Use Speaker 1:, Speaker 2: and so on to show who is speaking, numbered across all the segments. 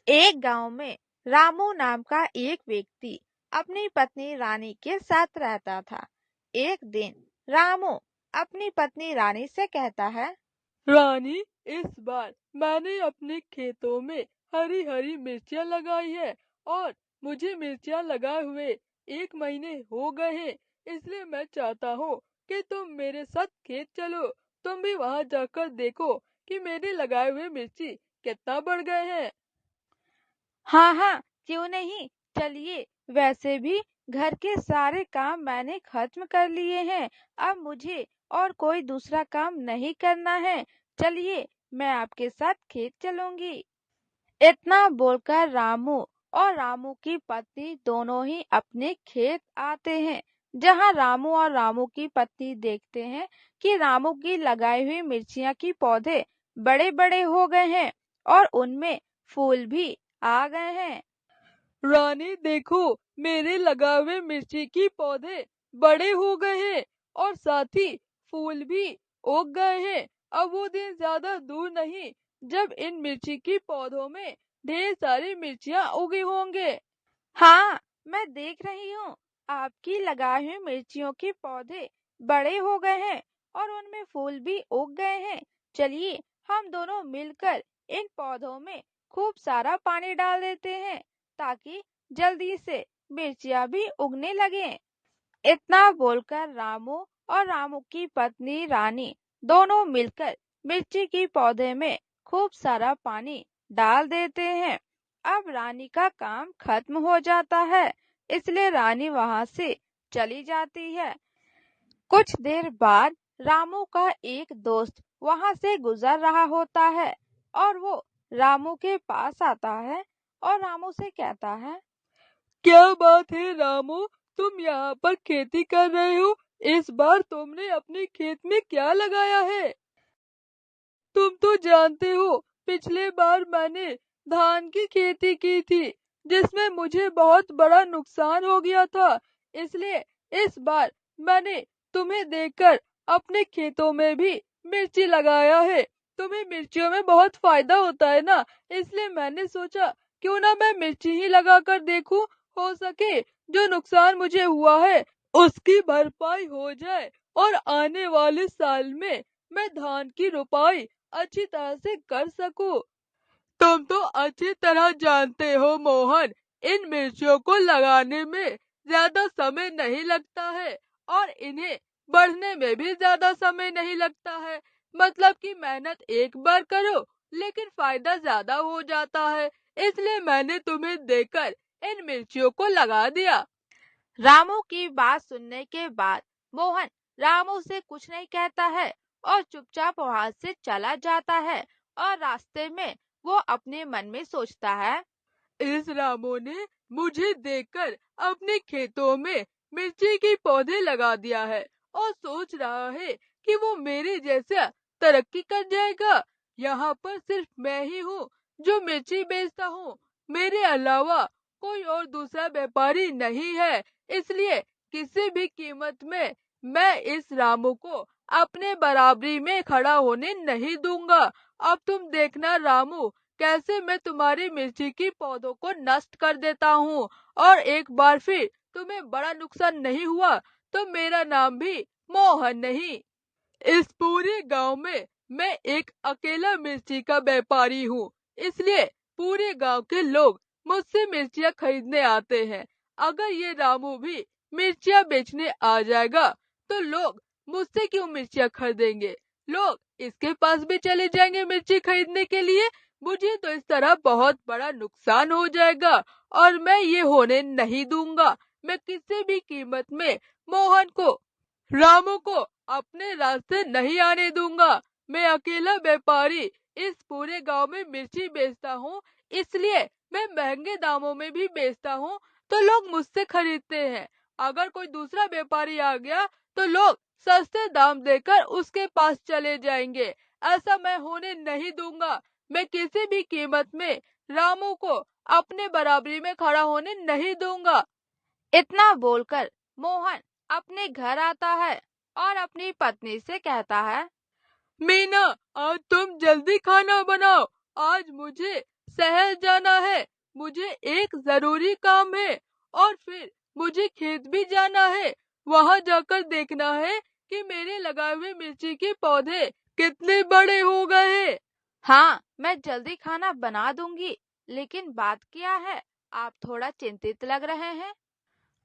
Speaker 1: एक गांव में रामू नाम का एक व्यक्ति अपनी पत्नी रानी के साथ रहता था। एक दिन रामू अपनी पत्नी रानी से कहता है,
Speaker 2: रानी, इस बार मैंने अपने खेतों में हरी हरी मिर्चियाँ लगाई है और मुझे मिर्चियाँ लगाए हुए 1 महीने हो गए हैं। इसलिए मैं चाहता हूँ कि तुम मेरे साथ खेत चलो। तुम भी वहाँ जाकर देखो कि मेरे लगाए हुए मिर्ची कितना बढ़ गए हैं।
Speaker 1: हाँ हाँ, क्यों नहीं, चलिए। वैसे भी घर के सारे काम मैंने खत्म कर लिए हैं। अब मुझे और कोई दूसरा काम नहीं करना है। चलिए, मैं आपके साथ खेत चलूंगी। इतना बोलकर रामू और रामू की पत्नी दोनों ही अपने खेत आते हैं। जहां रामू और रामू की पत्नी देखते हैं कि रामू की लगाई हुई मिर्चियां की पौधे बड़े बड़े हो गए हैं और उनमें फूल भी आ गए हैं।
Speaker 2: रानी, देखो, मेरे लगाए हुए मिर्ची की पौधे बड़े हो गए हैं और साथ ही फूल भी उग गए हैं। अब वो दिन ज्यादा दूर नहीं जब इन मिर्ची की पौधों में ढेर सारी मिर्चियाँ उगी होंगे।
Speaker 1: हाँ, मैं देख रही हूँ, आपकी लगाई हुई मिर्चियों के पौधे बड़े हो गए हैं और उनमें फूल भी उग गए हैं। चलिए, हम दोनों मिलकर इन पौधों में खूब सारा पानी डाल देते हैं ताकि जल्दी से मिर्चियाँ भी उगने लगें। इतना बोलकर रामू और रामू की पत्नी रानी दोनों मिलकर मिर्ची की पौधे में खूब सारा पानी डाल देते हैं। अब रानी का काम खत्म हो जाता है, इसलिए रानी वहां से चली जाती है। कुछ देर बाद रामू का एक दोस्त वहां से गुजर रहा होता है और वो रामू के पास आता है और रामू से कहता है,
Speaker 2: क्या बात है रामू, तुम यहाँ पर खेती कर रहे हो? इस बार तुमने अपने खेत में क्या लगाया है? तुम तो जानते हो, पिछले बार मैंने धान की खेती की थी जिसमें मुझे बहुत बड़ा नुकसान हो गया था। इसलिए इस बार मैंने तुम्हें देखकर अपने खेतों में भी मिर्ची लगाया है। तुम्हें मिर्चियों में बहुत फायदा होता है ना, इसलिए मैंने सोचा क्यों ना मैं मिर्ची ही लगा कर देखूं। हो सके जो नुकसान मुझे हुआ है उसकी भरपाई हो जाए और आने वाले साल में मैं धान की रोपाई अच्छी तरह से कर सकूं। तुम तो अच्छी तरह जानते हो मोहन, इन मिर्चियों को लगाने में ज्यादा समय नहीं लगता है और इन्हें बढ़ने में भी ज्यादा समय नहीं लगता है। मतलब कि मेहनत एक बार करो लेकिन फायदा ज्यादा हो जाता है। इसलिए मैंने तुम्हें देकर इन मिर्चियों को लगा दिया।
Speaker 1: रामू की बात सुनने के बाद मोहन रामू से कुछ नहीं कहता है और चुपचाप वहां से चला जाता है। और रास्ते में वो अपने मन में सोचता है,
Speaker 2: इस रामू ने मुझे देखकर अपने खेतों में मिर्ची के पौधे लगा दिया है और सोच रहा है कि वो मेरे जैसा तरक्की कर जाएगा। यहाँ पर सिर्फ मैं ही हूँ जो मिर्ची बेचता हूँ। मेरे अलावा कोई और दूसरा व्यापारी नहीं है। इसलिए किसी भी कीमत में मैं इस रामू को अपने बराबरी में खड़ा होने नहीं दूंगा। अब तुम देखना रामू, कैसे मैं तुम्हारी मिर्ची की पौधों को नष्ट कर देता हूँ। और एक बार फिर तुम्हें बड़ा नुकसान नहीं हुआ तो मेरा नाम भी मोहन नहीं। इस पूरे गांव में मैं एक अकेला मिर्ची का व्यापारी हूँ। इसलिए पूरे गांव के लोग मुझसे मिर्चियाँ खरीदने आते हैं। अगर ये रामू भी मिर्चियाँ बेचने आ जाएगा तो लोग मुझसे क्यों मिर्चियाँ खरीदेंगे? लोग इसके पास भी चले जाएंगे मिर्ची खरीदने के लिए। मुझे तो इस तरह बहुत बड़ा नुकसान हो जाएगा और मैं ये होने नहीं दूंगा। मैं किसी भी कीमत में मोहन को, रामू को अपने रास्ते नहीं आने दूंगा। मैं अकेला व्यापारी इस पूरे गांव में मिर्ची बेचता हूँ, इसलिए मैं महंगे दामों में भी बेचता हूँ तो लोग मुझसे खरीदते हैं। अगर कोई दूसरा व्यापारी आ गया तो लोग सस्ते दाम देकर उसके पास चले जाएंगे। ऐसा मैं होने नहीं दूंगा। मैं किसी भी कीमत में रामू को अपने बराबरी में खड़ा होने नहीं दूंगा।
Speaker 1: इतना बोलकर मोहन अपने घर आता है और अपनी पत्नी से कहता है,
Speaker 2: मीना, आज तुम जल्दी खाना बनाओ। आज मुझे शहर जाना है, मुझे एक जरूरी काम है, और फिर मुझे खेत भी जाना है। वहाँ जाकर देखना है कि मेरे लगाए हुए मिर्ची के पौधे कितने बड़े हो गए हैं।
Speaker 1: हाँ, मैं जल्दी खाना बना दूंगी, लेकिन बात क्या है, आप थोड़ा चिंतित लग रहे हैं।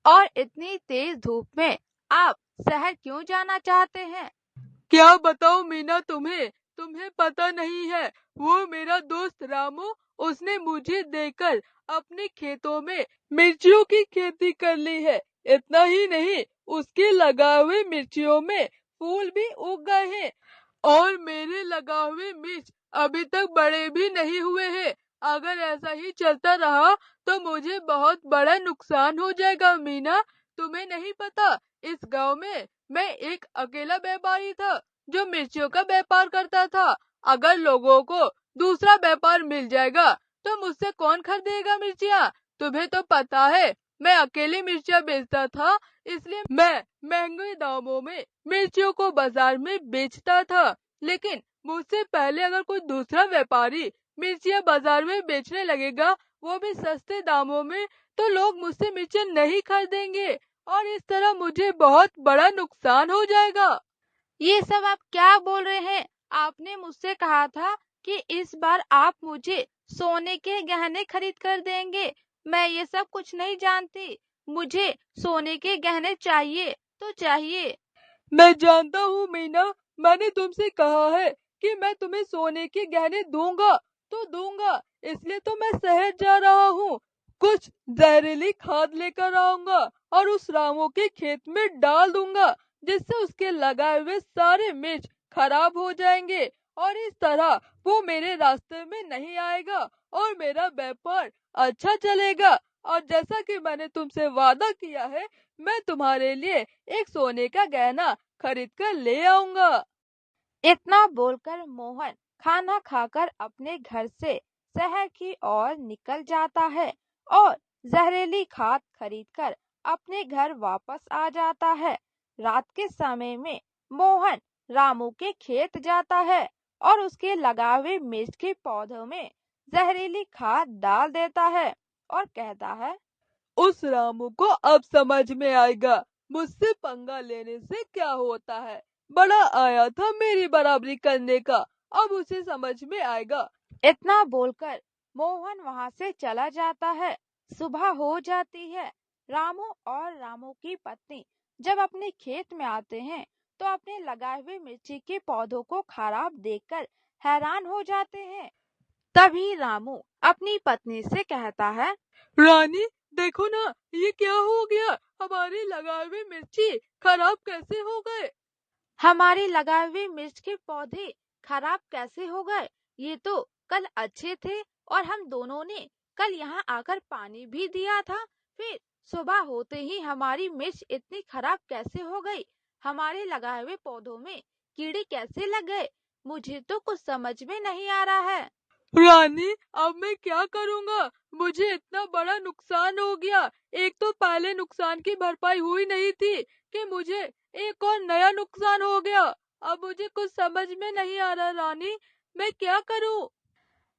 Speaker 1: और इतनी तेज धूप में आप शहर क्यों जाना चाहते हैं?
Speaker 2: क्या बताऊं मीना तुम्हें, तुम्हें पता नहीं है। वो मेरा दोस्त रामू, उसने मुझे देखकर अपने खेतों में मिर्चियों की खेती कर ली है। इतना ही नहीं, उसके लगाए हुए मिर्चियों में फूल भी उग गए हैं, और मेरे लगा हुए मिर्च अभी तक बड़े भी नहीं हुए हैं। अगर ऐसा ही चलता रहा तो मुझे बहुत बड़ा नुकसान हो जाएगा मीना। तुम्हें नहीं पता, इस गांव में मैं एक अकेला व्यापारी था जो मिर्चियों का व्यापार करता था। अगर लोगों को दूसरा व्यापार मिल जाएगा तो मुझसे कौन खरीदेगा मिर्चियाँ? तुम्हें तो पता है, मैं अकेले मिर्चियाँ बेचता था, इसलिए मैं महंगे दामों में मिर्चियों को बाजार में बेचता था। लेकिन मुझसे पहले अगर कोई दूसरा व्यापारी मिर्चियाँ बाजार में बेचने लगेगा, वो भी सस्ते दामों में, तो लोग मुझसे मिर्चियाँ नहीं खरीदेंगे, और इस तरह मुझे बहुत बड़ा नुकसान हो जाएगा।
Speaker 1: ये सब आप क्या बोल रहे हैं? आपने मुझसे कहा था कि इस बार आप मुझे सोने के गहने खरीद कर देंगे। मैं ये सब कुछ नहीं जानती। मुझे सोने के गहने चाहिए तो चाहिए।
Speaker 2: मैं जानता हूँ मीना, मैंने तुमसे कहा है कि मैं तुम्हें सोने के गहने दूंगा तो दूंगा, इसलिए तो मैं शहर जा रहा हूँ। कुछ जहरीली खाद लेकर आऊंगा और उस रामू के खेत में डाल दूंगा, जिससे उसके लगाए हुए सारे मिर्च खराब हो जाएंगे, और इस तरह वो मेरे रास्ते में नहीं आएगा और मेरा व्यापार अच्छा चलेगा। और जैसा कि मैंने तुमसे वादा किया है, मैं तुम्हारे लिए एक सोने का गहना खरीद कर ले आऊंगा।
Speaker 1: इतना बोलकर मोहन खाना खाकर अपने घर से शहर की ओर निकल जाता है और जहरीली खाद खरीदकर अपने घर वापस आ जाता है। रात के समय में मोहन रामू के खेत जाता है और उसके लगाए हुए मिर्च के पौधों में जहरीली खाद डाल देता है और कहता है,
Speaker 2: उस रामू को अब समझ में आएगा मुझसे पंगा लेने से क्या होता है। बड़ा आया था मेरी बराबरी करने का, अब उसे समझ में आएगा।
Speaker 1: इतना बोलकर मोहन वहां से चला जाता है। सुबह हो जाती है। रामू और रामू की पत्नी जब अपने खेत में आते हैं तो अपने लगाए हुए मिर्ची के पौधों को खराब देखकर हैरान हो जाते हैं। तभी रामू अपनी पत्नी से कहता है,
Speaker 2: रानी, देखो ना, ये क्या हो गया, हमारे लगाए हुए मिर्ची खराब कैसे हो गए।
Speaker 1: हमारे लगाए हुए मिर्च के पौधे खराब कैसे हो गए? ये तो कल अच्छे थे और हम दोनों ने कल यहाँ आकर पानी भी दिया था। फिर सुबह होते ही हमारी मिर्च इतनी खराब कैसे हो गई? हमारे लगाए हुए पौधों में कीड़े कैसे लग गए? मुझे तो कुछ समझ में नहीं आ रहा है।
Speaker 2: रानी, अब मैं क्या करूँगा, मुझे इतना बड़ा नुकसान हो गया। एक तो पहले नुकसान की भरपाई हुई नहीं थी कि मुझे एक और नया नुकसान हो गया। अब मुझे कुछ समझ में नहीं आ रहा रानी, मैं क्या करूँ।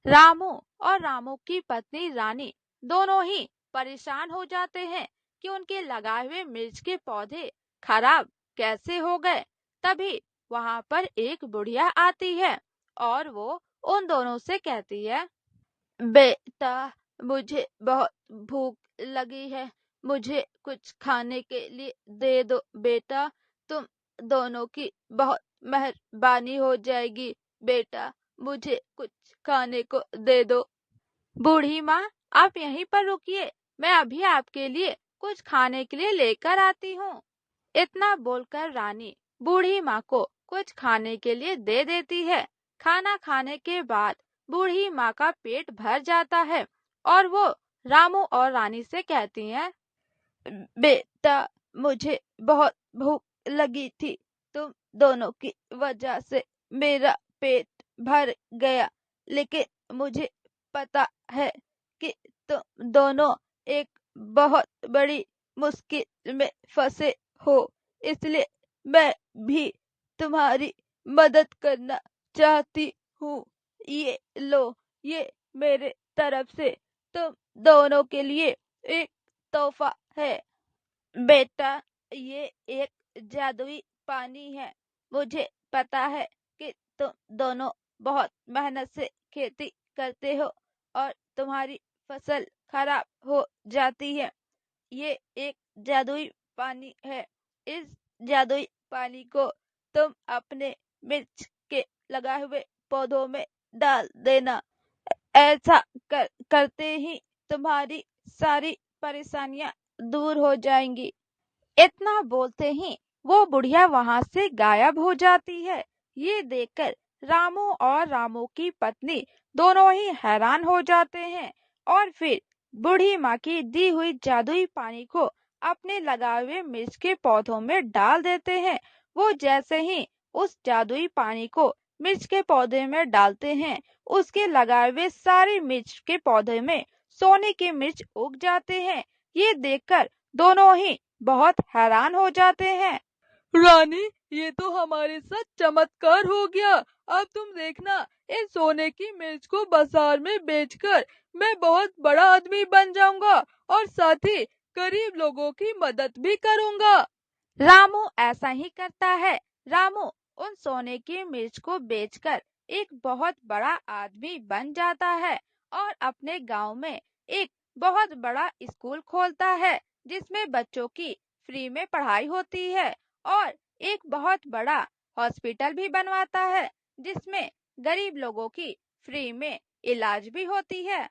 Speaker 1: रामू और रामू की पत्नी रानी दोनों ही परेशान हो जाते हैं कि उनके लगाए हुए मिर्च के पौधे खराब कैसे हो गए। तभी वहां पर एक बुढ़िया आती है और वो उन दोनों से कहती है, बेटा, मुझे बहुत भूख लगी है, मुझे कुछ खाने के लिए दे दो बेटा। तुम दोनों की बहुत मेहरबानी हो जाएगी बेटा, मुझे कुछ खाने को दे दो। बूढ़ी माँ, आप यहीं पर रुकिए, मैं अभी आपके लिए कुछ खाने के लिए लेकर आती हूँ। इतना बोलकर रानी बूढ़ी माँ को कुछ खाने के लिए दे देती है। खाना खाने के बाद बूढ़ी माँ का पेट भर जाता है और वो रामू और रानी से कहती हैं, बेटा, मुझे बहुत भूख लगी थी, तुम दोनों की वजह से मेरा पेट भर गया, लेकिन मुझे पता है कि तुम दोनों एक बहुत बड़ी मुश्किल में फंसे हो, इसलिए मैं भी तुम्हारी मदद करना चाहती हूँ। ये लो, ये मेरे तरफ से तुम दोनों के लिए एक तोहफा है। बेटा, ये एक जादुई पानी है। मुझे पता है कि तुम दोनों बहुत मेहनत से खेती करते हो और तुम्हारी फसल खराब हो जाती है। ये एक जादुई पानी है। इस जादुई पानी को तुम अपने मिर्च के लगाए हुए पौधों में डाल देना। ऐसा करते ही तुम्हारी सारी परेशानियां दूर हो जाएंगी। इतना बोलते ही वो बुढ़िया वहां से गायब हो जाती है। ये देखकर रामू और रामू की पत्नी दोनों ही हैरान हो जाते हैं और फिर बूढ़ी माँ की दी हुई जादुई पानी को अपने लगाए हुए मिर्च के पौधों में डाल देते हैं। वो जैसे ही उस जादुई पानी को मिर्च के पौधे में डालते हैं, उसके लगाए हुए सारे मिर्च के पौधे में सोने के मिर्च उग जाते हैं। ये देखकर दोनों ही बहुत हैरान हो जाते हैं।
Speaker 2: रानी, ये तो हमारे साथ चमत्कार हो गया। अब तुम देखना, इस सोने की मिर्च को बाजार में बेचकर मैं बहुत बड़ा आदमी बन जाऊंगा और साथ ही गरीब लोगों की मदद भी करूंगा।
Speaker 1: रामू ऐसा ही करता है। रामू उन सोने की मिर्च को बेचकर एक बहुत बड़ा आदमी बन जाता है और अपने गांव में एक बहुत बड़ा स्कूल खोलता है, जिसमें बच्चों की फ्री में पढ़ाई होती है और एक बहुत बड़ा हॉस्पिटल भी बनवाता है, जिसमें गरीब लोगों की फ्री में इलाज भी होती है।